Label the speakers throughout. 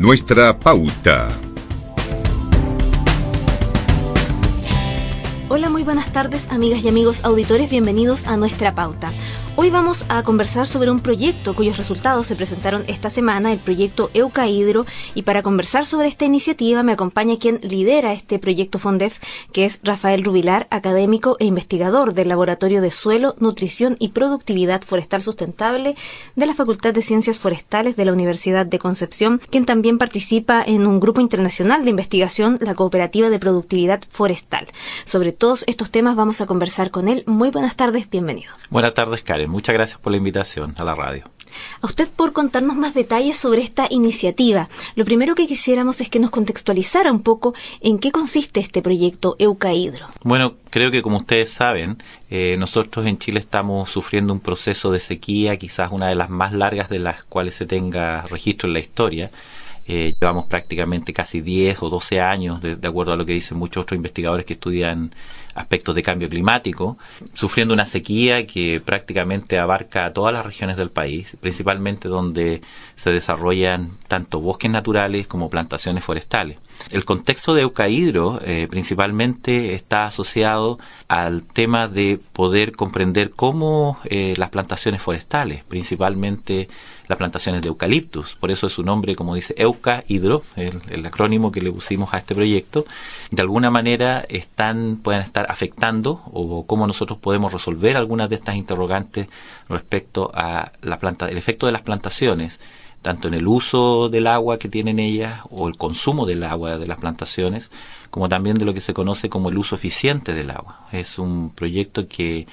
Speaker 1: Nuestra Pauta.
Speaker 2: Hola, muy buenas tardes, amigas y amigos auditores, bienvenidos a Nuestra Pauta. Hoy vamos a conversar sobre un proyecto cuyos resultados se presentaron esta semana, el proyecto Eucahidro, y para conversar sobre esta iniciativa me acompaña quien lidera este proyecto FONDEF, que es Rafael Rubilar, académico e investigador del Laboratorio de Suelo, Nutrición y Productividad Forestal Sustentable de la Facultad de Ciencias Forestales de la Universidad de Concepción, quien también participa en un grupo internacional de investigación, la Cooperativa de Productividad Forestal. Sobre todos estos temas vamos a conversar con él. Muy buenas tardes, bienvenido.
Speaker 3: Buenas tardes, Karen. Muchas gracias por la invitación a la radio.
Speaker 2: A usted por contarnos más detalles sobre esta iniciativa. Lo primero que quisiéramos es que nos contextualizara un poco en qué consiste este proyecto Eucahidro.
Speaker 3: Bueno, creo que como ustedes saben, nosotros en Chile estamos sufriendo un proceso de sequía, quizás una de las más largas de las cuales se tenga registro en la historia. Llevamos prácticamente casi 10 o 12 años, de acuerdo a lo que dicen muchos otros investigadores que estudian aspectos de cambio climático, sufriendo una sequía que prácticamente abarca a todas las regiones del país, principalmente donde se desarrollan tanto bosques naturales como plantaciones forestales. El contexto de Eucahidro principalmente está asociado al tema de poder comprender cómo las plantaciones forestales, principalmente las plantaciones de eucaliptus, por eso es su nombre, como dice, Eucahidro, el acrónimo que le pusimos a este proyecto, de alguna manera pueden estar afectando o cómo nosotros podemos resolver algunas de estas interrogantes respecto a el efecto de las plantaciones, tanto en el uso del agua que tienen ellas o el consumo del agua de las plantaciones, como también de lo que se conoce como el uso eficiente del agua. Es un proyecto que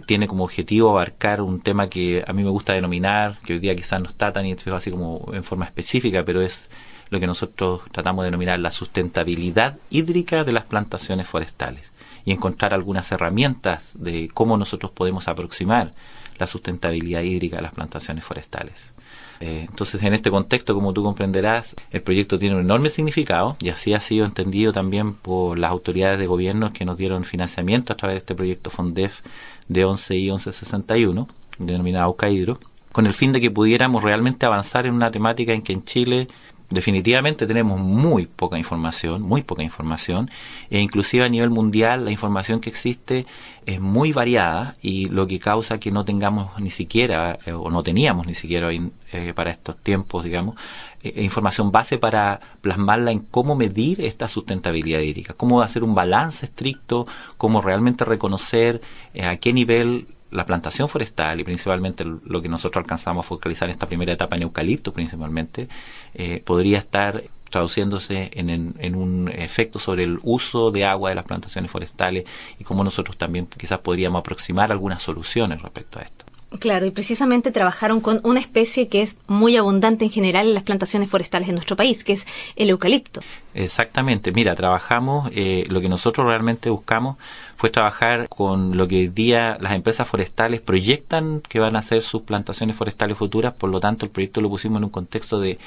Speaker 3: tiene como objetivo abarcar un tema que a mí me gusta denominar, que hoy día quizás no está tan identificado así como en forma específica, pero es lo que nosotros tratamos de denominar la sustentabilidad hídrica de las plantaciones forestales y encontrar algunas herramientas de cómo nosotros podemos aproximar la sustentabilidad hídrica de las plantaciones forestales. Entonces, en este contexto, como tú comprenderás, el proyecto tiene un enorme significado y así ha sido entendido también por las autoridades de gobierno que nos dieron financiamiento a través de este proyecto FONDEF de 11 y 1161, denominado Eucahidro, con el fin de que pudiéramos realmente avanzar en una temática en que en Chile definitivamente tenemos muy poca información, e inclusive a nivel mundial la información que existe es muy variada y lo que causa que no tengamos ni siquiera, o no teníamos ni siquiera para estos tiempos, digamos, información base para plasmarla en cómo medir esta sustentabilidad hídrica, cómo hacer un balance estricto, cómo realmente reconocer a qué nivel la plantación forestal y principalmente lo que nosotros alcanzamos a focalizar en esta primera etapa en eucalipto principalmente, podría estar traduciéndose en un efecto sobre el uso de agua de las plantaciones forestales y cómo nosotros también quizás podríamos aproximar algunas soluciones respecto a esto.
Speaker 2: Claro, y precisamente trabajaron con una especie que es muy abundante en general en las plantaciones forestales en nuestro país, que es el eucalipto.
Speaker 3: Exactamente, mira, trabajamos, lo que nosotros realmente buscamos fue trabajar con lo que hoy día las empresas forestales proyectan que van a ser sus plantaciones forestales futuras, por lo tanto el proyecto lo pusimos en un contexto de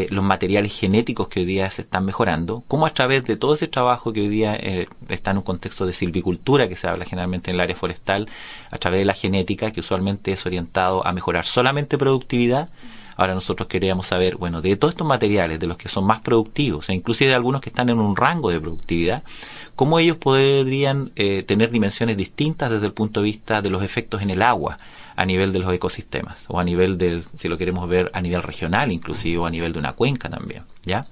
Speaker 3: los materiales genéticos que hoy día se están mejorando, como a través de todo ese trabajo que hoy día está en un contexto de silvicultura, que se habla generalmente en el área forestal, a través de la genética, que usualmente es orientado a mejorar solamente productividad. Ahora nosotros queríamos saber, bueno, de todos estos materiales, de los que son más productivos, e inclusive de algunos que están en un rango de productividad, cómo ellos podrían tener dimensiones distintas desde el punto de vista de los efectos en el agua, a nivel de los ecosistemas, o a nivel del, si lo queremos ver, a nivel regional, inclusive, o a nivel de una cuenca también, ¿ya?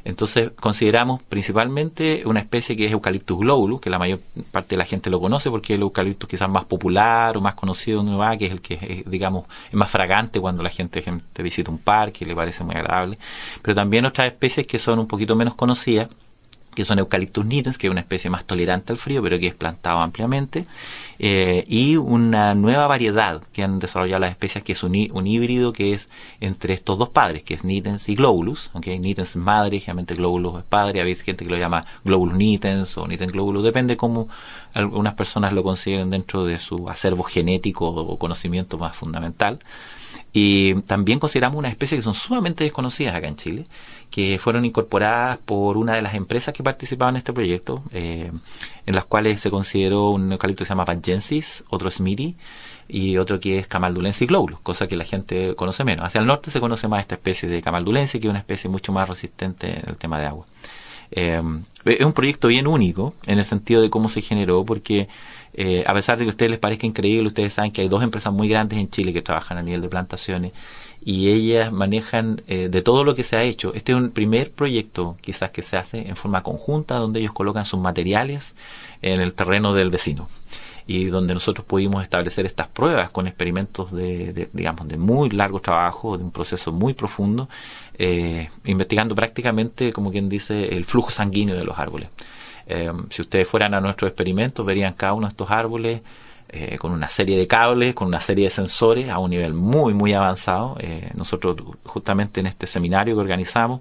Speaker 3: Entonces consideramos principalmente una especie que es Eucalyptus globulus, que la mayor parte de la gente lo conoce porque es el eucaliptus quizás más popular o más conocido en Nueva, que es el que digamos es más fragante cuando la gente visita un parque y le parece muy agradable, pero también otras especies que son un poquito menos conocidas, que son Eucalyptus nitens, que es una especie más tolerante al frío, pero que es plantado ampliamente, y una nueva variedad que han desarrollado las especies, que es un híbrido que es entre estos dos padres, que es nitens y globulus, ¿okay? Nitens es madre, generalmente globulus es padre, hay gente que lo llama globulus nitens o nitens globulus, depende cómo algunas personas lo consideren dentro de su acervo genético o conocimiento más fundamental. Y también consideramos unas especies que son sumamente desconocidas acá en Chile, que fueron incorporadas por una de las empresas que participaban en este proyecto, en las cuales se consideró un eucalipto que se llama Pangensis, otro Smithi, y otro que es Camaldulensis globulus, cosa que la gente conoce menos. Hacia el norte se conoce más esta especie de Camaldulensis, que es una especie mucho más resistente en el tema de agua. Es un proyecto bien único en el sentido de cómo se generó, porque a pesar de que a ustedes les parezca increíble, ustedes saben que hay 2 empresas muy grandes en Chile que trabajan a nivel de plantaciones y ellas manejan de todo lo que se ha hecho. Este es un primer proyecto quizás que se hace en forma conjunta, donde ellos colocan sus materiales en el terreno del vecino y donde nosotros pudimos establecer estas pruebas con experimentos digamos, de muy largo trabajo, de un proceso muy profundo, investigando prácticamente, como quien dice, el flujo sanguíneo de los árboles. Si ustedes fueran a nuestros experimentos, verían cada uno de estos árboles con una serie de cables, con una serie de sensores a un nivel muy, muy avanzado. Nosotros justamente en este seminario que organizamos,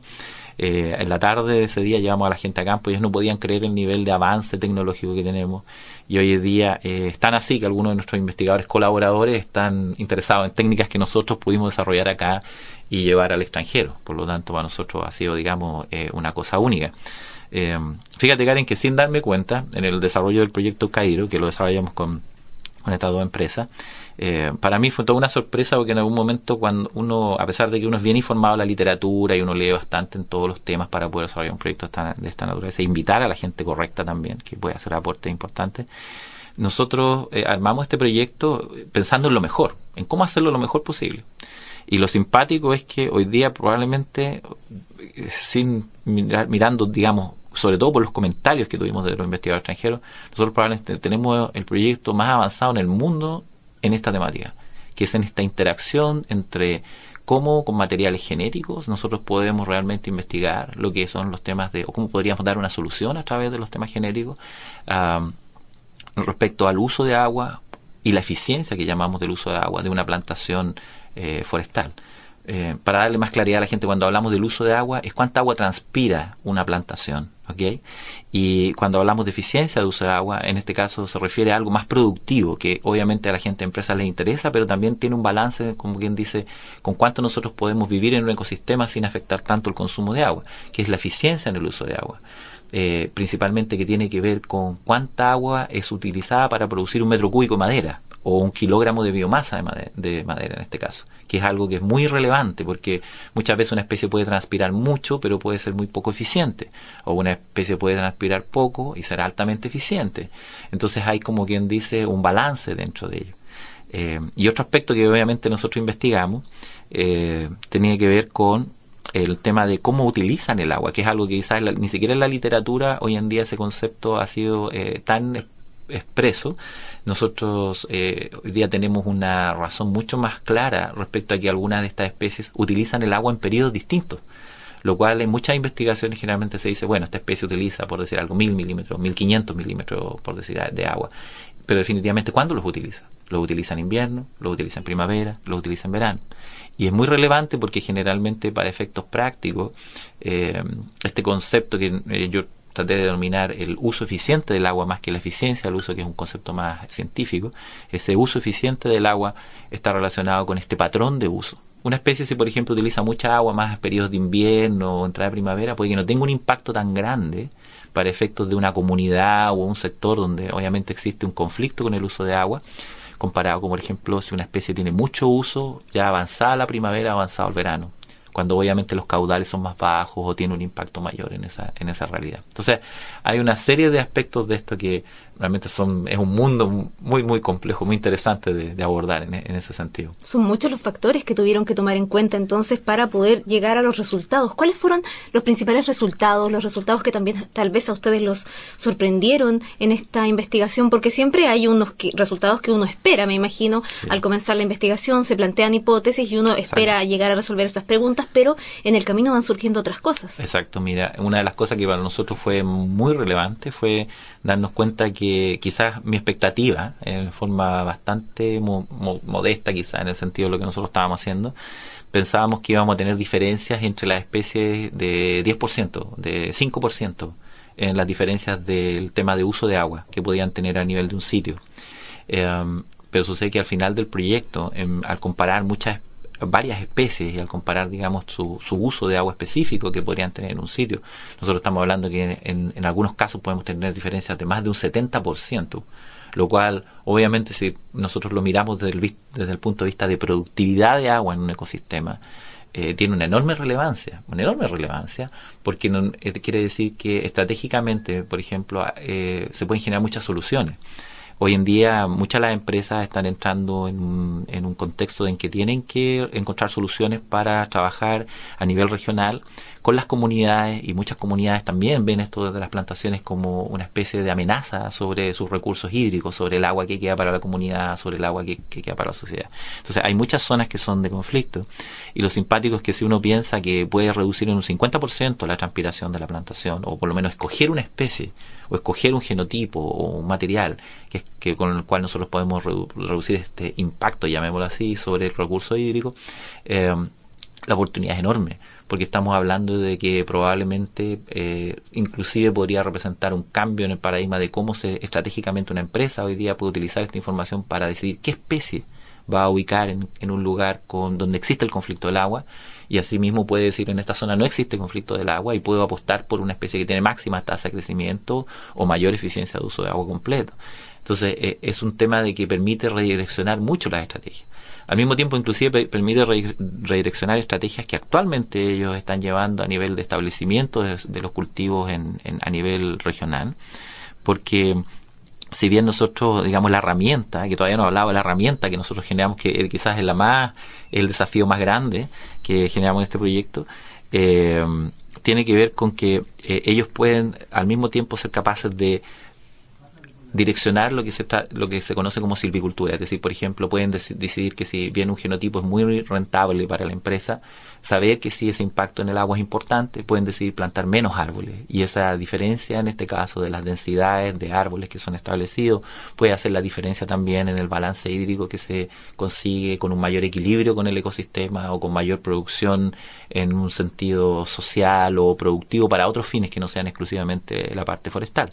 Speaker 3: en la tarde de ese día llevamos a la gente a campo y ellos no podían creer el nivel de avance tecnológico que tenemos, y hoy en día están así que algunos de nuestros investigadores colaboradores están interesados en técnicas que nosotros pudimos desarrollar acá y llevar al extranjero. Por lo tanto, para nosotros ha sido, digamos, una cosa única. Fíjate, Karen, que sin darme cuenta, en el desarrollo del proyecto Cairo, que lo desarrollamos con estas 2 empresas, para mí fue toda una sorpresa, porque en algún momento, cuando uno, a pesar de que uno es bien informado en la literatura y uno lee bastante en todos los temas para poder desarrollar un proyecto de esta naturaleza e invitar a la gente correcta también, que puede hacer aportes importantes, nosotros armamos este proyecto pensando en lo mejor, en cómo hacerlo lo mejor posible. Y lo simpático es que hoy día probablemente, sin mirando, digamos, sobre todo por los comentarios que tuvimos de los investigadores extranjeros, nosotros probablemente tenemos el proyecto más avanzado en el mundo en esta temática, que es en esta interacción entre cómo con materiales genéticos nosotros podemos realmente investigar lo que son los temas o cómo podríamos dar una solución a través de los temas genéticos respecto al uso de agua y la eficiencia que llamamos del uso de agua de una plantación forestal. Para darle más claridad a la gente, cuando hablamos del uso de agua, es cuánta agua transpira una plantación, ¿ok? Y cuando hablamos de eficiencia de uso de agua, en este caso se refiere a algo más productivo, que obviamente a la gente de empresas les interesa, pero también tiene un balance, como quien dice, con cuánto nosotros podemos vivir en un ecosistema sin afectar tanto el consumo de agua, que es la eficiencia en el uso de agua. Principalmente que tiene que ver con cuánta agua es utilizada para producir un metro cúbico de madera, o 1 kilogramo de biomasa de madera en este caso, que es algo que es muy relevante, porque muchas veces una especie puede transpirar mucho pero puede ser muy poco eficiente, o una especie puede transpirar poco y ser altamente eficiente. Entonces hay, como quien dice, un balance dentro de ello. Y otro aspecto que obviamente nosotros investigamos tenía que ver con el tema de cómo utilizan el agua, que es algo que quizás ni siquiera en la literatura hoy en día ese concepto ha sido tan expreso. Nosotros hoy día tenemos una razón mucho más clara respecto a que algunas de estas especies utilizan el agua en periodos distintos, lo cual en muchas investigaciones generalmente se dice, bueno, esta especie utiliza, por decir algo, 1000 milímetros, 1500 milímetros, por decir, de agua, pero definitivamente, ¿cuándo los utiliza? Los utiliza en invierno, los utiliza en primavera, los utiliza en verano. Y es muy relevante porque generalmente para efectos prácticos, este concepto que yo traté de denominar el uso eficiente del agua más que la eficiencia del uso, que es un concepto más científico, ese uso eficiente del agua está relacionado con este patrón de uso. Una especie, si por ejemplo utiliza mucha agua más en periodos de invierno o entrada de primavera, puede que no tenga un impacto tan grande para efectos de una comunidad o un sector donde obviamente existe un conflicto con el uso de agua, comparado con, por ejemplo, si una especie tiene mucho uso, ya avanzada la primavera, avanzado el verano, cuando obviamente los caudales son más bajos o tiene un impacto mayor en esa realidad. Entonces, hay una serie de aspectos de esto que realmente es un mundo muy, muy complejo, muy interesante de abordar en ese sentido.
Speaker 2: Son muchos los factores que tuvieron que tomar en cuenta entonces para poder llegar a los resultados. ¿Cuáles fueron los principales resultados, los resultados que también tal vez a ustedes los sorprendieron en esta investigación? Porque siempre hay unos resultados que uno espera, me imagino, sí. Al comenzar la investigación se plantean hipótesis y uno espera llegar a resolver esas preguntas, pero en el camino van surgiendo otras cosas.
Speaker 3: Exacto, mira, una de las cosas que para nosotros fue muy relevante fue darnos cuenta que quizás mi expectativa, en forma bastante modesta quizás en el sentido de lo que nosotros estábamos haciendo, pensábamos que íbamos a tener diferencias entre las especies de 10%, de 5% en las diferencias del tema de uso de agua que podían tener a nivel de un sitio. Pero sucede que al final del proyecto, al comparar muchas varias especies y al comparar, digamos, su uso de agua específico que podrían tener en un sitio, nosotros estamos hablando que en algunos casos podemos tener diferencias de más de un 70%, lo cual, obviamente, si nosotros lo miramos desde el punto de vista de productividad de agua en un ecosistema, tiene una enorme relevancia, porque quiere decir que estratégicamente, por ejemplo, se pueden generar muchas soluciones. Hoy en día muchas de las empresas están entrando en un contexto en que tienen que encontrar soluciones para trabajar a nivel regional con las comunidades, y muchas comunidades también ven esto de las plantaciones como una especie de amenaza sobre sus recursos hídricos, sobre el agua que queda para la comunidad, sobre el agua que queda para la sociedad. Entonces hay muchas zonas que son de conflicto, y lo simpático es que si uno piensa que puede reducir en un 50% la transpiración de la plantación, o por lo menos escoger una especie, o escoger un genotipo o un material que con el cual nosotros podemos reducir este impacto, llamémoslo así, sobre el recurso hídrico, la oportunidad es enorme, porque estamos hablando de que probablemente inclusive podría representar un cambio en el paradigma de cómo estratégicamente una empresa hoy día puede utilizar esta información para decidir qué especie va a ubicar en un lugar donde existe el conflicto del agua, y asimismo puede decir: en esta zona no existe conflicto del agua y puedo apostar por una especie que tiene máxima tasa de crecimiento o mayor eficiencia de uso de agua completo. Entonces es un tema de que permite redireccionar mucho las estrategias. Al mismo tiempo, inclusive permite redireccionar estrategias que actualmente ellos están llevando a nivel de establecimiento de los cultivos a nivel regional, porque si bien nosotros, digamos, la herramienta, que todavía no hablaba de la herramienta que nosotros generamos, que quizás es el desafío más grande que generamos en este proyecto, tiene que ver con que ellos pueden al mismo tiempo ser capaces de direccionar lo que se conoce como silvicultura. Es decir, por ejemplo, pueden decidir que si bien un genotipo es muy rentable para la empresa, saber que si ese impacto en el agua es importante, pueden decidir plantar menos árboles, y esa diferencia en este caso de las densidades de árboles que son establecidos puede hacer la diferencia también en el balance hídrico que se consigue con un mayor equilibrio con el ecosistema, o con mayor producción en un sentido social o productivo para otros fines que no sean exclusivamente la parte forestal.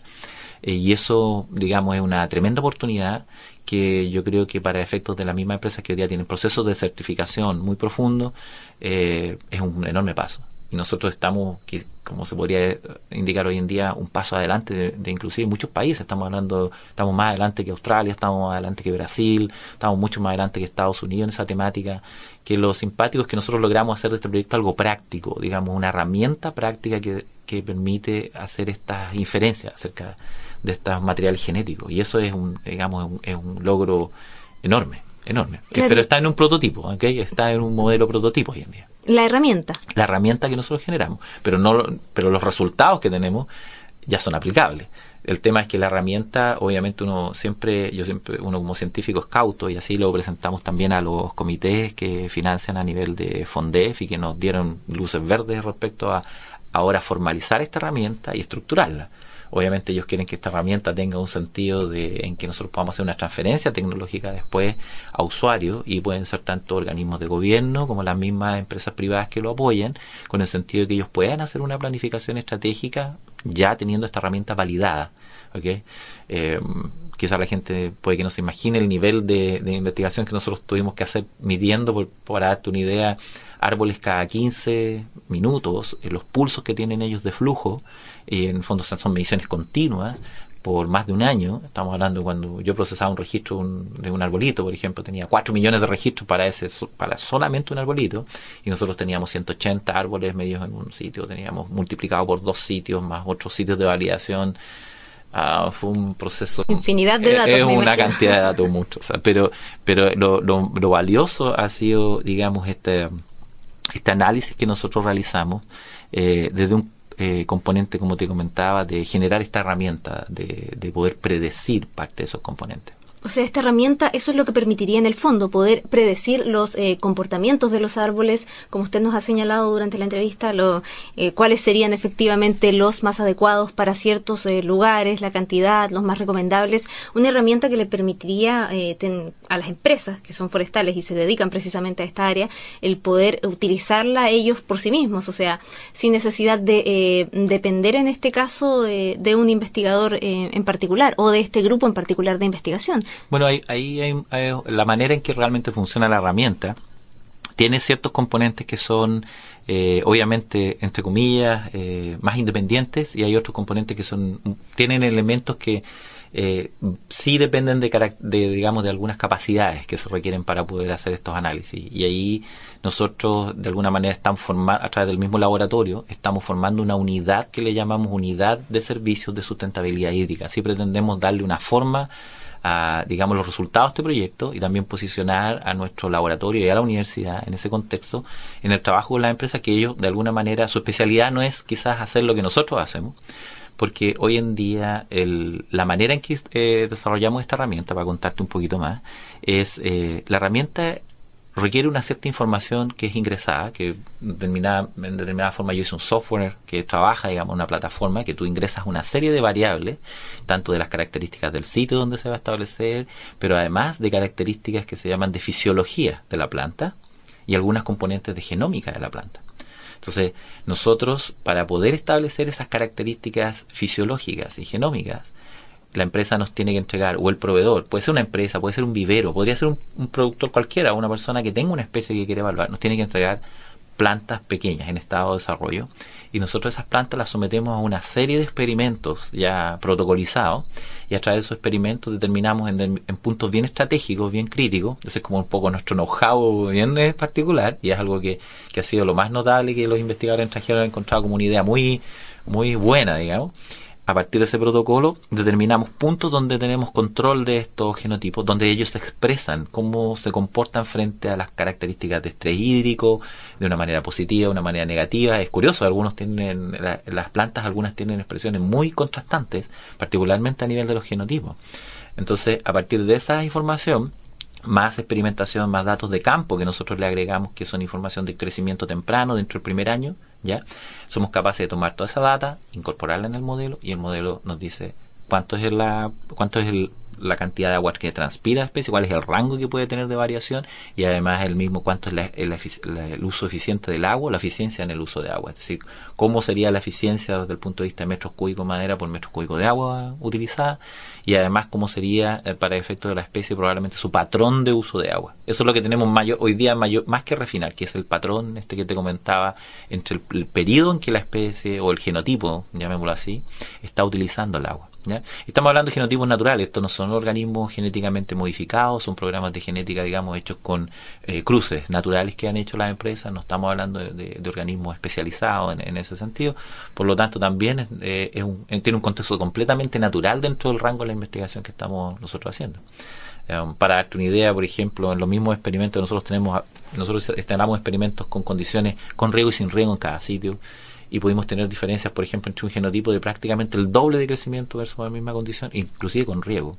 Speaker 3: Y eso, digamos, es una tremenda oportunidad que yo creo que para efectos de las mismas empresas que hoy día tienen procesos de certificación muy profundos, es un enorme paso. Y nosotros estamos, como se podría indicar hoy en día, un paso adelante de inclusive muchos países. Estamos más adelante que Australia, estamos más adelante que Brasil, estamos mucho más adelante que Estados Unidos en esa temática. Que lo simpático es que nosotros logramos hacer de este proyecto algo práctico, digamos, una herramienta práctica que permite hacer estas inferencias acerca de estos materiales genéticos, y eso es un logro enorme. Claro. Pero está en un prototipo, ¿okay? Está en un modelo prototipo hoy en día.
Speaker 2: La herramienta que nosotros generamos, pero los resultados que tenemos ya son aplicables. El tema es que la herramienta, obviamente uno como científico es cauto, y así lo presentamos también a los comités que financian a nivel de FONDEF y que nos dieron luces verdes respecto a ahora formalizar esta herramienta y estructurarla. Obviamente ellos quieren que esta herramienta tenga un sentido en que nosotros podamos hacer una transferencia tecnológica después a usuarios, y pueden ser tanto organismos de gobierno como las mismas empresas privadas que lo apoyen, con el sentido de que ellos puedan hacer una planificación estratégica ya teniendo esta herramienta validada. ¿Okay? Quizás la gente puede que no se imagine el nivel de investigación que nosotros tuvimos que hacer midiendo, para darte una idea, árboles cada 15 minutos, los pulsos que tienen ellos de flujo, y en el fondo son mediciones continuas por más de un año. Estamos hablando, cuando yo procesaba un registro de un arbolito, por ejemplo, tenía 4 millones de registros para solamente un arbolito, y nosotros teníamos 180 árboles medios en un sitio, teníamos multiplicado por 2 sitios más otros sitios de validación. Fue un proceso, infinidad de datos,
Speaker 3: es una cantidad de datos mucho, pero lo valioso ha sido, digamos, este análisis que nosotros realizamos desde un componente, como te comentaba, de generar esta herramienta de poder predecir parte de esos componentes.
Speaker 2: O sea, esta herramienta, eso es lo que permitiría en el fondo, poder predecir los comportamientos de los árboles, como usted nos ha señalado durante la entrevista, cuáles serían efectivamente los más adecuados para ciertos lugares, la cantidad, los más recomendables. Una herramienta que le permitiría a las empresas que son forestales y se dedican precisamente a esta área, el poder utilizarla ellos por sí mismos, o sea, sin necesidad de depender en este caso de un investigador en particular, o de este grupo en particular de investigación.
Speaker 3: Bueno, ahí hay la manera en que realmente funciona la herramienta tiene ciertos componentes que son obviamente, entre comillas, más independientes, y hay otros componentes que tienen elementos que sí dependen digamos, de algunas capacidades que se requieren para poder hacer estos análisis. Y ahí nosotros, de alguna manera, estamos a través del mismo laboratorio, estamos formando una unidad que le llamamos Unidad de Servicios de Sustentabilidad Hídrica. Así pretendemos darle una forma a, digamos, los resultados de este proyecto, y también posicionar a nuestro laboratorio y a la universidad en ese contexto, en el trabajo con las empresas, que ellos, de alguna manera, su especialidad no es quizás hacer lo que nosotros hacemos, porque hoy en día la manera en que desarrollamos esta herramienta, para contarte un poquito más, es la herramienta requiere una cierta información que es ingresada, que en determinada forma yo hice un software que trabaja, digamos, en una plataforma que tú ingresas una serie de variables, tanto de las características del sitio donde se va a establecer, pero además de características que se llaman de fisiología de la planta y algunas componentes de genómica de la planta. Entonces, nosotros, para poder establecer esas características fisiológicas y genómicas, la empresa nos tiene que entregar, o el proveedor, puede ser una empresa, puede ser un vivero, podría ser un productor cualquiera, una persona que tenga una especie que quiere evaluar, nos tiene que entregar plantas pequeñas en estado de desarrollo, y nosotros esas plantas las sometemos a una serie de experimentos ya protocolizados, y a través de esos experimentos determinamos en puntos bien estratégicos, bien críticos. Ese es como un poco nuestro know-how bien particular, y es algo que ha sido lo más notable, que los investigadores extranjeros han encontrado como una idea muy, muy buena, digamos. A partir de ese protocolo determinamos puntos donde tenemos control de estos genotipos, donde ellos se expresan cómo se comportan frente a las características de estrés hídrico, de una manera positiva, de una manera negativa. Es curioso, las plantas, algunas tienen expresiones muy contrastantes, particularmente a nivel de los genotipos. Entonces, a partir de esa información, más experimentación, más datos de campo que nosotros le agregamos, que son información de crecimiento temprano dentro del primer año, ¿ya? Somos capaces de tomar toda esa data, incorporarla en el modelo, y el modelo nos dice cuánto es la cantidad de agua que transpira la especie, cuál es el rango que puede tener de variación, y además cuánto es el uso eficiente del agua, la eficiencia en el uso de agua, es decir, cómo sería la eficiencia desde el punto de vista de metros cúbicos de madera por metros cúbicos de agua utilizada, y además cómo sería para efectos de la especie probablemente su patrón de uso de agua. Eso es lo que tenemos hoy día más que refinar, que es el patrón que te comentaba, entre el periodo en que la especie o el genotipo, llamémoslo así, está utilizando el agua, ¿ya? Estamos hablando de genotipos naturales, estos no son organismos genéticamente modificados, son programas de genética, digamos, hechos con cruces naturales que han hecho las empresas. No estamos hablando de organismos especializados en ese sentido. Por lo tanto, también tiene un contexto completamente natural dentro del rango de la investigación que estamos nosotros haciendo. Para darte una idea, por ejemplo, en los mismos experimentos nosotros instalamos experimentos con condiciones con riego y sin riego en cada sitio, y pudimos tener diferencias, por ejemplo, entre un genotipo de prácticamente el doble de crecimiento versus la misma condición, inclusive con riego.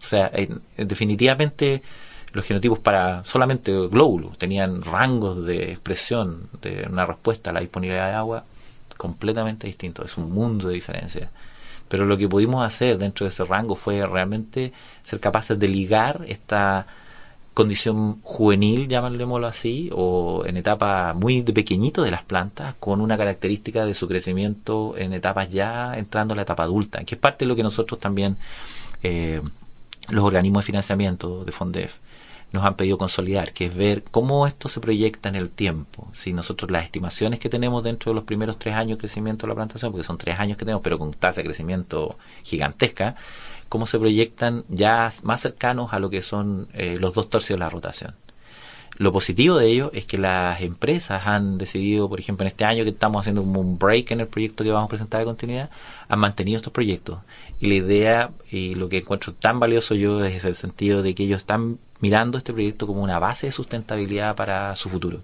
Speaker 3: O sea, definitivamente los genotipos para solamente glóbulos tenían rangos de expresión de una respuesta a la disponibilidad de agua completamente distintos. Es un mundo de diferencias. Pero lo que pudimos hacer dentro de ese rango fue realmente ser capaces de ligar esta condición juvenil, llamémoslo así, o en etapa muy de pequeñito de las plantas, con una característica de su crecimiento en etapas ya entrando a la etapa adulta, que es parte de lo que nosotros también, los organismos de financiamiento de FONDEF, nos han pedido consolidar, que es ver cómo esto se proyecta en el tiempo. Si nosotros las estimaciones que tenemos dentro de los primeros 3 años de crecimiento de la plantación, porque son 3 años que tenemos, pero con tasa de crecimiento gigantesca, cómo se proyectan ya más cercanos a lo que son los 2/3 de la rotación. Lo positivo de ello es que las empresas han decidido, por ejemplo, en este año que estamos haciendo como un break en el proyecto que vamos a presentar de continuidad, han mantenido estos proyectos. Y la idea, y lo que encuentro tan valioso yo, es el sentido de que ellos están mirando este proyecto como una base de sustentabilidad para su futuro.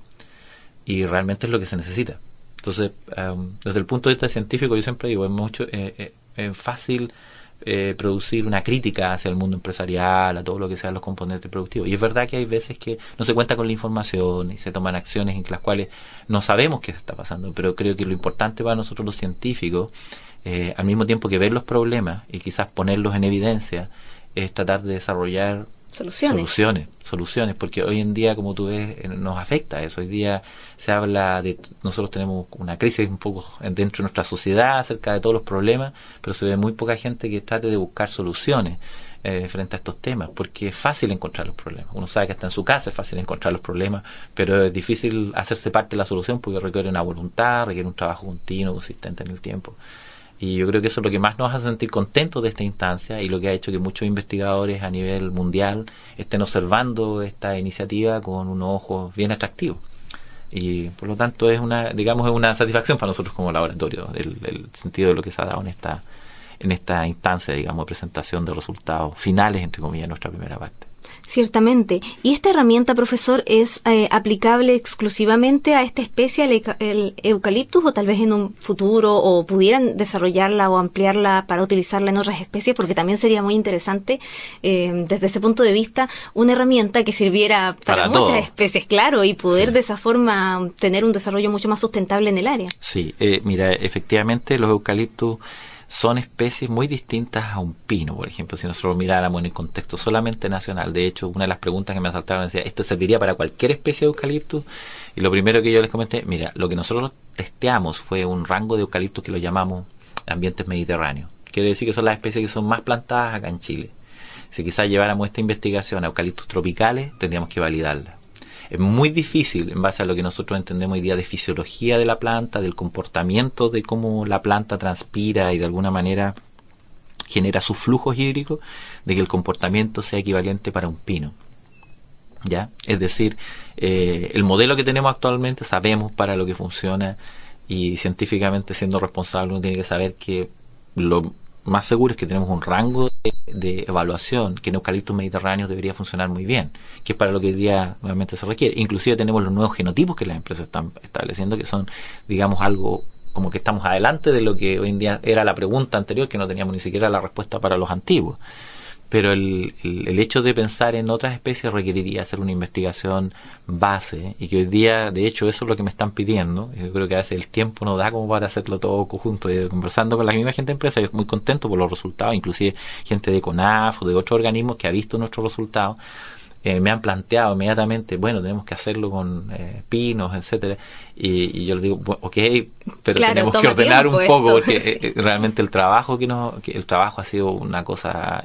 Speaker 3: Y realmente es lo que se necesita. Entonces, desde el punto de vista científico, yo siempre digo, es fácil producir una crítica hacia el mundo empresarial, a todo lo que sean los componentes productivos. Y es verdad que hay veces que no se cuenta con la información y se toman acciones en las cuales no sabemos qué está pasando, pero creo que lo importante para nosotros los científicos, al mismo tiempo que ver los problemas y quizás ponerlos en evidencia, es tratar de desarrollar soluciones, porque hoy en día, como tú ves, nos afecta eso. Hoy día se habla de, nosotros tenemos una crisis un poco dentro de nuestra sociedad acerca de todos los problemas, pero se ve muy poca gente que trate de buscar soluciones. frente a estos temas, porque es fácil encontrar los problemas. Uno sabe que hasta en su casa es fácil encontrar los problemas, pero es difícil hacerse parte de la solución porque requiere una voluntad, requiere un trabajo continuo, consistente en el tiempo. Y yo creo que eso es lo que más nos hace sentir contentos de esta instancia y lo que ha hecho que muchos investigadores a nivel mundial estén observando esta iniciativa con unos ojos bien atractivos. Y por lo tanto es una satisfacción para nosotros como laboratorio, el sentido de lo que se ha dado en esta instancia, digamos, de presentación de resultados finales, entre comillas, en nuestra primera parte.
Speaker 2: Ciertamente. ¿Y esta herramienta, profesor, es aplicable exclusivamente a esta especie, el eucaliptus, o tal vez en un futuro o pudieran desarrollarla o ampliarla para utilizarla en otras especies? Porque también sería muy interesante, desde ese punto de vista, una herramienta que sirviera para muchas especies, claro, y poder de esa forma tener un desarrollo mucho más sustentable en el área.
Speaker 3: Sí, mira, efectivamente los eucaliptus son especies muy distintas a un pino, por ejemplo, si nosotros miráramos en el contexto solamente nacional. De hecho, una de las preguntas que me asaltaron decía, ¿esto serviría para cualquier especie de eucaliptus? Y lo primero que yo les comenté, mira, lo que nosotros testeamos fue un rango de eucaliptus que lo llamamos ambientes mediterráneos. Quiere decir que son las especies que son más plantadas acá en Chile. Si quizás lleváramos esta investigación a eucaliptus tropicales, tendríamos que validarla. Es muy difícil, en base a lo que nosotros entendemos hoy día de fisiología de la planta, del comportamiento de cómo la planta transpira y de alguna manera genera sus flujos hídricos, de que el comportamiento sea equivalente para un pino. ¿Ya? Es decir, el modelo que tenemos actualmente sabemos para lo que funciona y científicamente, siendo responsable, uno tiene que saber que lo más seguro es que tenemos un rango de evaluación que en eucaliptus mediterráneos debería funcionar muy bien, que es para lo que hoy día nuevamente se requiere. Inclusive tenemos los nuevos genotipos que las empresas están estableciendo, que son, digamos, algo como que estamos adelante de lo que hoy en día era la pregunta anterior, que no teníamos ni siquiera la respuesta para los antiguos. Pero el hecho de pensar en otras especies requeriría hacer una investigación base, y que hoy día, de hecho, eso es lo que me están pidiendo. Yo creo que a veces el tiempo no da como para hacerlo todo conjunto. Y conversando con la misma gente de empresa, yo muy contento por los resultados, inclusive gente de CONAF o de otros organismos que ha visto nuestros resultados, me han planteado inmediatamente, bueno, tenemos que hacerlo con pinos, etcétera, y yo les digo, bueno, ok, pero claro, tenemos que ordenar un poco, porque sí, realmente el trabajo el trabajo ha sido una cosa,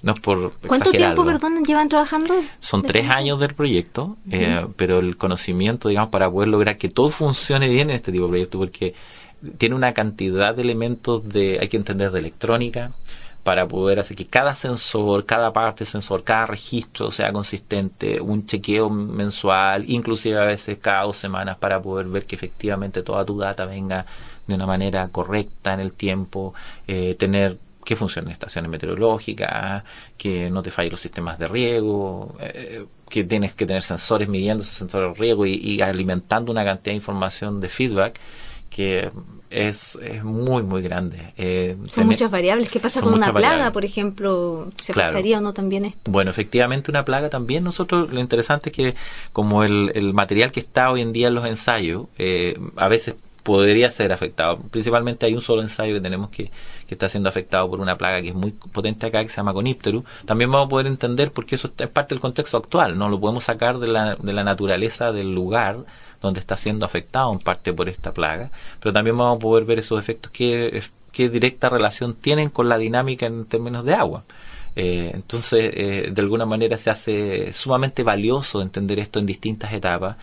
Speaker 3: no es por
Speaker 2: ¿Cuánto
Speaker 3: exagerarlo.
Speaker 2: tiempo, perdón, llevan trabajando?
Speaker 3: Son 3 años del proyecto, pero el conocimiento, digamos, para poder lograr que todo funcione bien en este tipo de proyecto, porque tiene una cantidad de elementos hay que entender de electrónica, para poder hacer que cada sensor, cada parte del sensor, cada registro sea consistente, un chequeo mensual, inclusive a veces cada 2 semanas, para poder ver que efectivamente toda tu data venga de una manera correcta en el tiempo, tener que funcionen estaciones meteorológicas, que no te fallen los sistemas de riego, que tienes que tener sensores midiendo esos sensores de riego y alimentando una cantidad de información de feedback que es muy muy grande.
Speaker 2: Son muchas variables. ¿Qué pasa con una plaga, por ejemplo? ¿Se afectaría o no también esto?
Speaker 3: Bueno, efectivamente una plaga también. Nosotros, lo interesante es que como el material que está hoy en día en los ensayos, a veces podría ser afectado. Principalmente hay un solo ensayo que tenemos que está siendo afectado por una plaga que es muy potente acá, que se llama Conipterus. También vamos a poder entender por qué eso es parte del contexto actual. No lo podemos sacar de la naturaleza del lugar donde está siendo afectado en parte por esta plaga, pero también vamos a poder ver esos efectos que directa relación tienen con la dinámica en términos de agua. Entonces, de alguna manera se hace sumamente valioso entender esto en distintas etapas,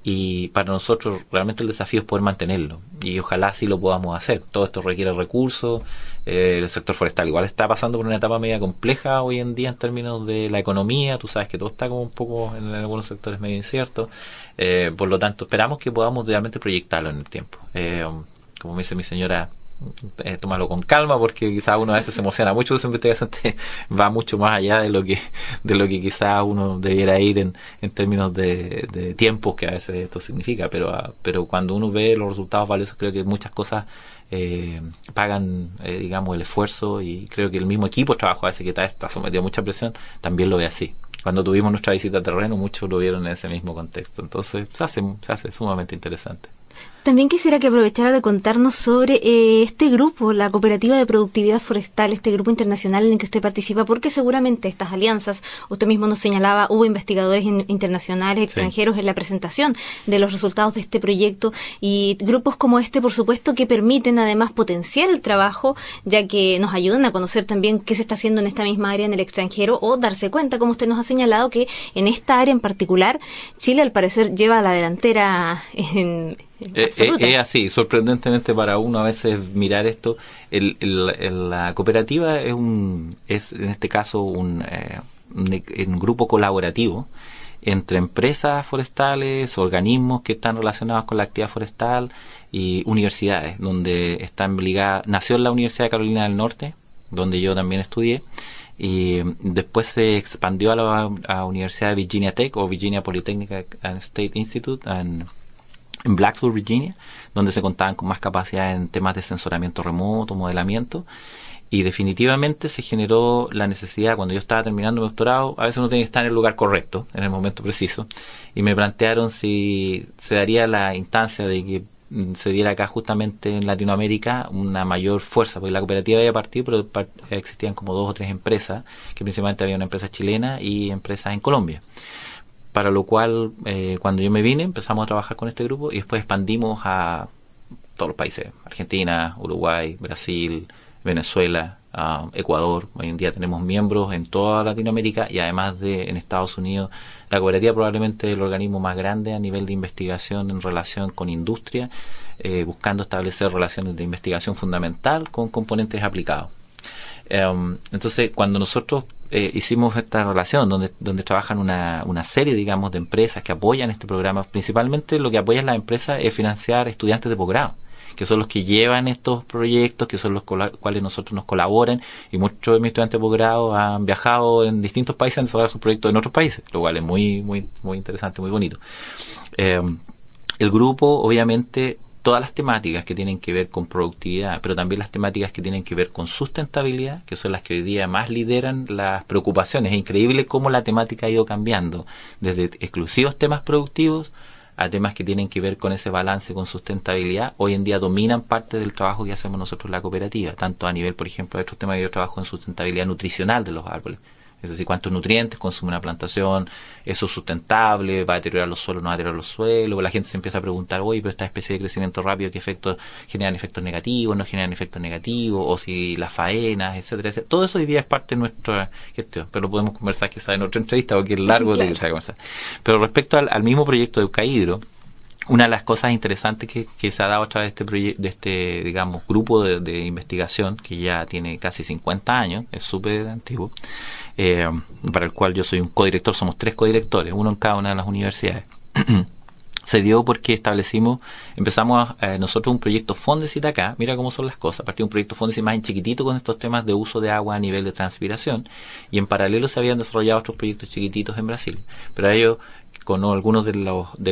Speaker 3: y para nosotros realmente el desafío es poder mantenerlo, y ojalá sí lo podamos hacer. Todo esto requiere recursos. El sector forestal igual está pasando por una etapa media compleja hoy en día en términos de la economía. Tú sabes que todo está como un poco en algunos sectores medio incierto, por lo tanto esperamos que podamos realmente proyectarlo en el tiempo. Como me dice mi señora, tómalo con calma, porque quizás uno a veces se emociona mucho de su investigación, va mucho más allá de lo que quizás uno debiera ir en términos de tiempos que a veces esto significa, pero cuando uno ve los resultados valiosos, creo que muchas cosas pagan digamos el esfuerzo, y creo que el mismo equipo de trabajo a veces que está sometido a mucha presión también lo ve así. Cuando tuvimos nuestra visita a terreno, muchos lo vieron en ese mismo contexto. Entonces se hace sumamente interesante.
Speaker 2: También quisiera que aprovechara de contarnos sobre este grupo, la Cooperativa de Productividad Forestal, este grupo internacional en el que usted participa, porque seguramente estas alianzas, usted mismo nos señalaba, hubo investigadores internacionales, extranjeros en la presentación de los resultados de este proyecto, y grupos como este, por supuesto, que permiten además potenciar el trabajo, ya que nos ayudan a conocer también qué se está haciendo en esta misma área en el extranjero, o darse cuenta, como usted nos ha señalado, que en esta área en particular, Chile al parecer lleva la delantera en
Speaker 3: es así, sorprendentemente para uno a veces mirar esto. La cooperativa es en este caso un grupo colaborativo entre empresas forestales, organismos que están relacionados con la actividad forestal y universidades, donde están ligadas. Nació en la Universidad de Carolina del Norte, donde yo también estudié, y después se expandió a la Universidad de Virginia Tech o Virginia Polytechnic and State Institute en Blacksburg, Virginia, donde se contaban con más capacidad en temas de sensoramiento remoto, modelamiento, y definitivamente se generó la necesidad. Cuando yo estaba terminando mi doctorado, a veces uno tiene que estar en el lugar correcto, en el momento preciso, y me plantearon si se daría la instancia de que se diera acá justamente en Latinoamérica una mayor fuerza, porque la cooperativa había partido, pero existían como 2 o 3 empresas, que principalmente había una empresa chilena y empresas en Colombia. Para lo cual, cuando yo me vine, empezamos a trabajar con este grupo y después expandimos a todos los países: Argentina, Uruguay, Brasil, Venezuela, Ecuador. Hoy en día tenemos miembros en toda Latinoamérica, y además en Estados Unidos. La cooperativa probablemente es el organismo más grande a nivel de investigación en relación con industria, buscando establecer relaciones de investigación fundamental con componentes aplicados. Entonces, cuando nosotros hicimos esta relación donde trabajan una serie, digamos, de empresas que apoyan este programa, principalmente lo que apoyan las empresas es financiar estudiantes de posgrado, que son los que llevan estos proyectos, que son los cuales nosotros nos colaboran, y muchos de mis estudiantes de posgrado han viajado en distintos países a desarrollar sus proyectos en otros países, lo cual es muy, muy, muy interesante, muy bonito. El grupo, obviamente, todas las temáticas que tienen que ver con productividad, pero también las temáticas que tienen que ver con sustentabilidad, que son las que hoy día más lideran las preocupaciones. Es increíble cómo la temática ha ido cambiando, desde exclusivos temas productivos a temas que tienen que ver con ese balance con sustentabilidad. Hoy en día dominan parte del trabajo que hacemos nosotros en la cooperativa, tanto a nivel, por ejemplo, de estos temas que yo trabajo en sustentabilidad nutricional de los árboles. Es decir, cuántos nutrientes consume una plantación, eso es sustentable, va a deteriorar los suelos, no va a deteriorar los suelos. La gente se empieza a preguntar, oye, pero esta especie de crecimiento rápido, ¿qué efectos generan? ¿Efectos negativos? ¿No generan efectos negativos? O si las faenas, etcétera, etcétera. Todo eso hoy día es parte de nuestra gestión, pero lo podemos conversar quizás en otra entrevista, porque es largo de conversar. Pero respecto al mismo proyecto de Eucahidro, una de las cosas interesantes que se ha dado a través de este digamos, grupo de investigación, que ya tiene casi 50 años, es súper antiguo, para el cual yo soy un codirector, somos 3 codirectores, uno en cada una de las universidades. Se dio porque empezamos nosotros un proyecto Fondesit acá. Mira cómo son las cosas. Partimos un proyecto Fondesit más en chiquitito con estos temas de uso de agua a nivel de transpiración, y en paralelo se habían desarrollado otros proyectos chiquititos en Brasil. Pero a ellos, con algunos de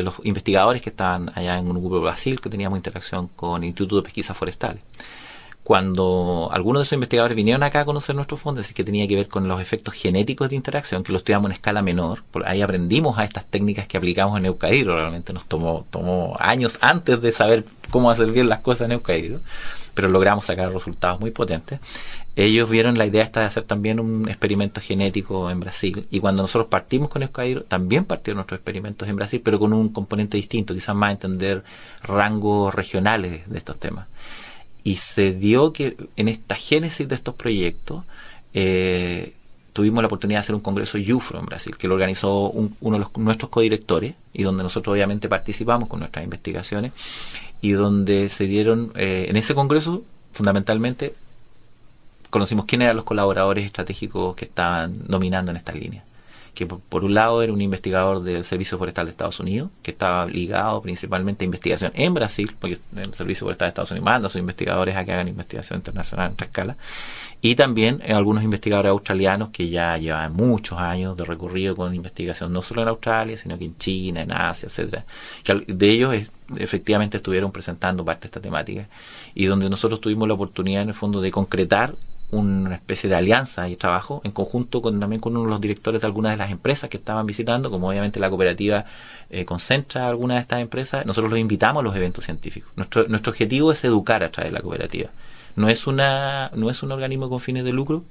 Speaker 3: los investigadores que estaban allá en un grupo de Brasil, que teníamos interacción con el Instituto de Pesquisas Forestales. Cuando algunos de esos investigadores vinieron acá a conocer nuestro fondo, así que tenía que ver con los efectos genéticos de interacción, que lo estudiamos en escala menor, por ahí aprendimos a estas técnicas que aplicamos en Eucahidro. Realmente nos tomó años antes de saber cómo hacer bien las cosas en Eucahidro, pero logramos sacar resultados muy potentes. Ellos vieron la idea esta de hacer también un experimento genético en Brasil, y cuando nosotros partimos con Eucahidro, también partieron nuestros experimentos en Brasil, pero con un componente distinto, quizás más entender rangos regionales de estos temas. Y se dio que en esta génesis de estos proyectos tuvimos la oportunidad de hacer un congreso YUFRO en Brasil, que lo organizó uno de nuestros codirectores, y donde nosotros obviamente participamos con nuestras investigaciones, y donde se dieron, en ese congreso, fundamentalmente, conocimos quiénes eran los colaboradores estratégicos que estaban dominando en estas líneas. Que por un lado era un investigador del Servicio Forestal de Estados Unidos, que estaba ligado principalmente a investigación en Brasil, porque el Servicio Forestal de Estados Unidos manda a sus investigadores a que hagan investigación internacional en otra escala, y también algunos investigadores australianos que ya llevan muchos años de recorrido con investigación, no solo en Australia, sino que en China, en Asia, etcétera. Que de ellos efectivamente estuvieron presentando parte de esta temática, y donde nosotros tuvimos la oportunidad en el fondo de concretar una especie de alianza y trabajo en conjunto también con uno de los directores de algunas de las empresas que estaban visitando, como obviamente la cooperativa concentra algunas de estas empresas. Nosotros los invitamos a los eventos científicos. Nuestro objetivo es educar a través de la cooperativa. No es un organismo con fines de lucro,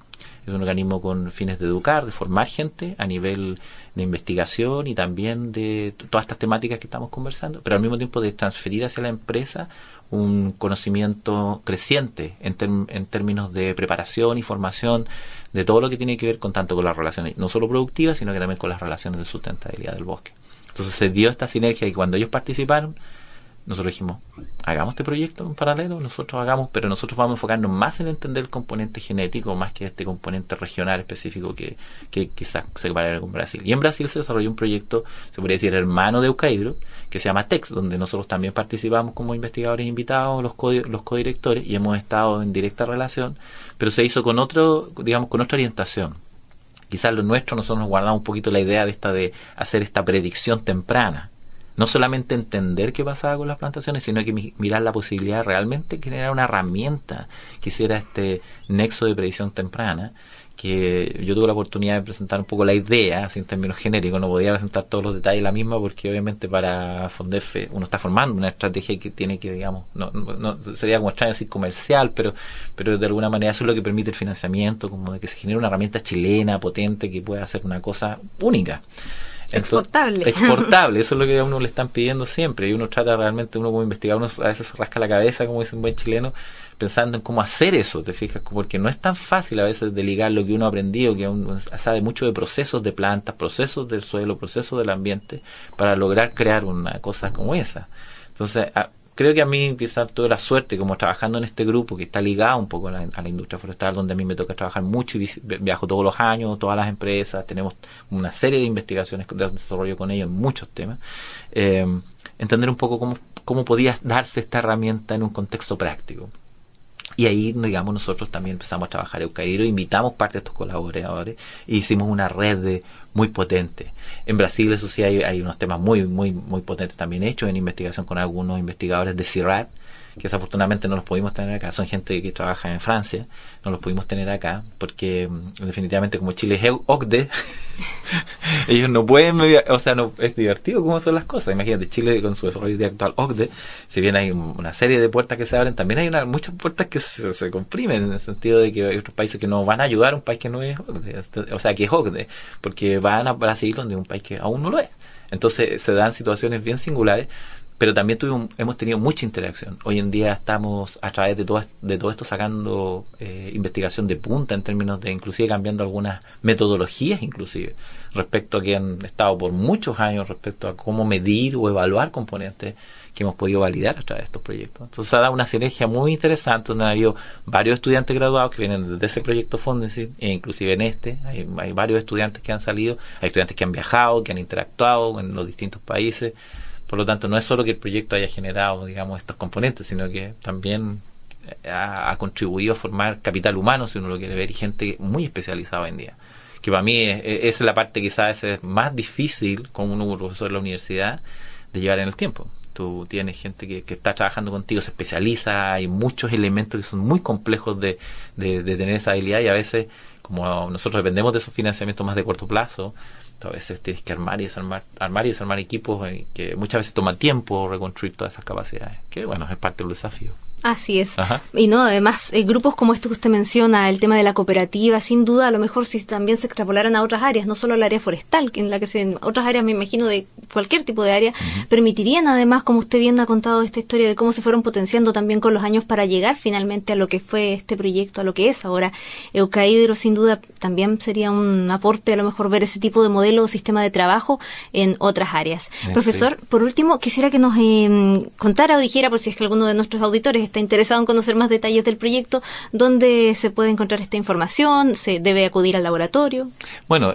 Speaker 3: es un organismo con fines de educar, de formar gente a nivel de investigación y también de todas estas temáticas que estamos conversando, pero al mismo tiempo de transferir hacia la empresa un conocimiento creciente en términos de preparación y formación de todo lo que tiene que ver con tanto con las relaciones, no solo productivas, sino que también con las relaciones de sustentabilidad del bosque. Entonces se dio esta sinergia y cuando ellos participaron, nosotros dijimos, hagamos este proyecto en paralelo, pero nosotros vamos a enfocarnos más en entender el componente genético, más que este componente regional específico que quizás se compara con Brasil. Y en Brasil se desarrolló un proyecto, se podría decir hermano de Eucaidro, que se llama TEX, donde nosotros también participamos como investigadores invitados, los codirectores, y hemos estado en directa relación, pero se hizo con otra orientación. Quizás lo nuestro, nosotros nos guardamos un poquito la idea de hacer esta predicción temprana. No solamente entender qué pasaba con las plantaciones, sino que mirar la posibilidad de realmente generar una herramienta que hiciera este nexo de predicción temprana, que yo tuve la oportunidad de presentar un poco la idea, así en términos genéricos. No podía presentar todos los detalles la misma, porque obviamente para Fondefe uno está formando una estrategia que tiene que, digamos, no sería como extraño decir comercial, pero de alguna manera eso es lo que permite el financiamiento, como de que se genere una herramienta chilena, potente, que pueda hacer una cosa única.
Speaker 2: Exportable,
Speaker 3: eso es lo que a uno le están pidiendo siempre, y uno trata realmente, uno como investigador, uno a veces se rasca la cabeza, como dice un buen chileno, pensando en cómo hacer eso, te fijas, porque no es tan fácil a veces de ligar lo que uno ha aprendido, que uno sabe mucho de procesos de plantas, procesos del suelo, procesos del ambiente, para lograr crear una cosa como esa. Entonces, creo que a mí quizás tuve la suerte, como trabajando en este grupo que está ligado un poco a la industria forestal, donde a mí me toca trabajar mucho y viajo todos los años, todas las empresas, tenemos una serie de investigaciones de desarrollo con ellos en muchos temas, entender un poco cómo podía darse esta herramienta en un contexto práctico. Y ahí, digamos, nosotros también empezamos a trabajar Eucaidro, invitamos parte de estos colaboradores e hicimos una red muy potente. En Brasil, eso sí, hay unos temas muy potentes también hechos en investigación con algunos investigadores de CIRAD, que desafortunadamente no los pudimos tener acá. Son gente que trabaja en Francia, no los pudimos tener acá, porque definitivamente como Chile es OCDE, ellos no pueden, no es divertido cómo son las cosas. Imagínate, Chile con su desarrollo actual OCDE, si bien hay una serie de puertas que se abren, también hay muchas puertas que se comprimen, en el sentido de que hay otros países que no van a ayudar a un país que no es OCDE, que es OCDE, porque van a Brasil, donde es un país que aún no lo es. Entonces se dan situaciones bien singulares, pero también hemos tenido mucha interacción. Hoy en día estamos a través de todo esto sacando investigación de punta en términos de inclusive cambiando algunas metodologías inclusive respecto a que han estado por muchos años respecto a cómo medir o evaluar componentes que hemos podido validar a través de estos proyectos. Entonces se ha dado una sinergia muy interesante donde ha habido varios estudiantes graduados que vienen de ese proyecto Fondesit, e inclusive en hay varios estudiantes que han salido, hay estudiantes que han viajado, que han interactuado en los distintos países. Por lo tanto, no es solo que el proyecto haya generado, digamos, estos componentes, sino que también ha contribuido a formar capital humano, si uno lo quiere ver, y gente muy especializada hoy en día. Que para mí es la parte quizás es más difícil, como un profesor de la universidad, de llevar en el tiempo. Tú tienes gente que está trabajando contigo, se especializa, hay muchos elementos que son muy complejos de tener esa habilidad, y a veces, como nosotros dependemos de esos financiamientos más de corto plazo, a veces tienes que armar y desarmar equipos que muchas veces toma tiempo reconstruir todas esas capacidades, que bueno, es parte del desafío.
Speaker 2: Así es.
Speaker 3: Ajá.
Speaker 2: Y no, además, grupos como estos que usted menciona, el tema de la cooperativa, sin duda, a lo mejor si también se extrapolaran a otras áreas, no solo al área forestal, en la que otras áreas, me imagino, de cualquier tipo de área, permitirían además, como usted bien ha contado esta historia de cómo se fueron potenciando también con los años para llegar finalmente a lo que fue este proyecto, a lo que es ahora Eucaidro. Sin duda, también sería un aporte a lo mejor ver ese tipo de modelo o sistema de trabajo en otras áreas. Profesor, por último, quisiera que nos contara o dijera, por si es que alguno de nuestros auditores está interesado en conocer más detalles del proyecto, ¿dónde se puede encontrar esta información? ¿Se debe acudir al laboratorio?
Speaker 3: Bueno,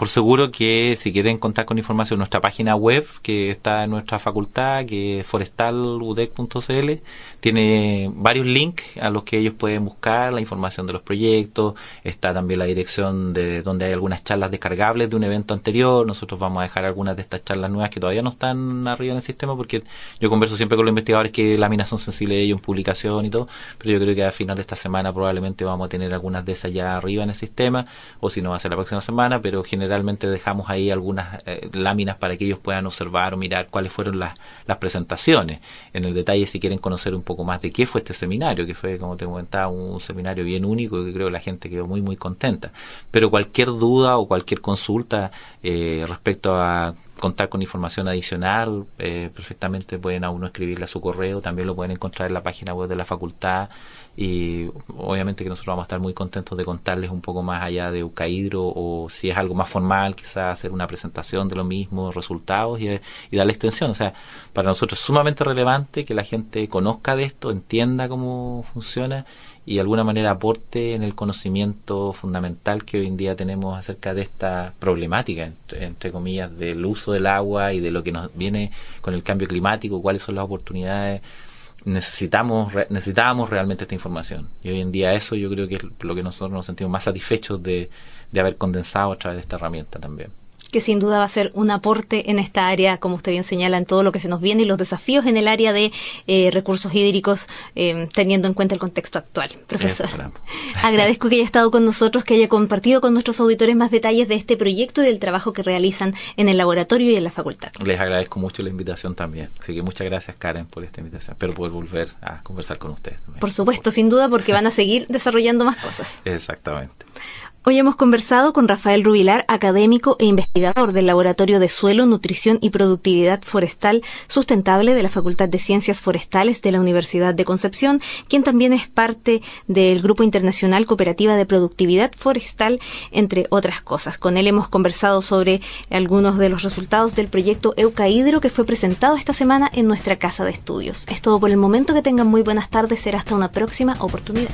Speaker 3: por seguro que si quieren contar con información, nuestra página web que está en nuestra facultad, que es forestaludec.cl, tiene varios links a los que ellos pueden buscar la información de los proyectos. Está también la dirección de donde hay algunas charlas descargables de un evento anterior. Nosotros vamos a dejar algunas de estas charlas nuevas que todavía no están arriba en el sistema, porque yo converso siempre con los investigadores que láminas son sensibles de ellos en publicación y todo, pero yo creo que al final de esta semana probablemente vamos a tener algunas de esas ya arriba en el sistema, o si no va a ser la próxima semana, pero generalmente dejamos ahí algunas láminas para que ellos puedan observar o mirar cuáles fueron las presentaciones. En el detalle, si quieren conocer un poco más de qué fue este seminario, que fue, como te comentaba, un seminario bien único y que creo que la gente quedó muy muy contenta. Pero cualquier duda o cualquier consulta respecto a contar con información adicional, perfectamente pueden a uno escribirle a su correo, también lo pueden encontrar en la página web de la facultad, y obviamente que nosotros vamos a estar muy contentos de contarles un poco más allá de Eucahidro, o si es algo más formal, quizás hacer una presentación de lo mismo, resultados, y darle extensión. O sea, para nosotros es sumamente relevante que la gente conozca de esto, entienda cómo funciona y de alguna manera aporte en el conocimiento fundamental que hoy en día tenemos acerca de esta problemática, entre comillas, del uso del agua y de lo que nos viene con el cambio climático, cuáles son las oportunidades. Necesitábamos realmente esta información, y hoy en día eso yo creo que es lo que nosotros nos sentimos más satisfechos de haber condensado a través de esta herramienta también.
Speaker 2: Que sin duda va a ser un aporte en esta área, como usted bien señala, en todo lo que se nos viene y los desafíos en el área de recursos hídricos, teniendo en cuenta el contexto actual. Profesor, agradezco que haya estado con nosotros, que haya compartido con nuestros auditores más detalles de este proyecto y del trabajo que realizan en el laboratorio y en la facultad.
Speaker 3: Les agradezco mucho la invitación también, así que muchas gracias, Karen, por esta invitación. Espero poder volver a conversar con ustedes también.
Speaker 2: Por supuesto, sin duda, porque van a seguir desarrollando más cosas.
Speaker 3: Exactamente.
Speaker 2: Hoy hemos conversado con Rafael Rubilar, académico e investigador del Laboratorio de Suelo, Nutrición y Productividad Forestal Sustentable de la Facultad de Ciencias Forestales de la Universidad de Concepción, quien también es parte del Grupo Internacional Cooperativa de Productividad Forestal, entre otras cosas. Con él hemos conversado sobre algunos de los resultados del proyecto Eucahidro, que fue presentado esta semana en nuestra casa de estudios. Es todo por el momento. Que tengan muy buenas tardes. Será hasta una próxima oportunidad.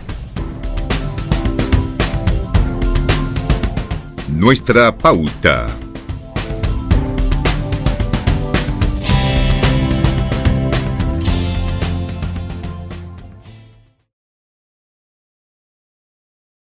Speaker 1: Nuestra pauta.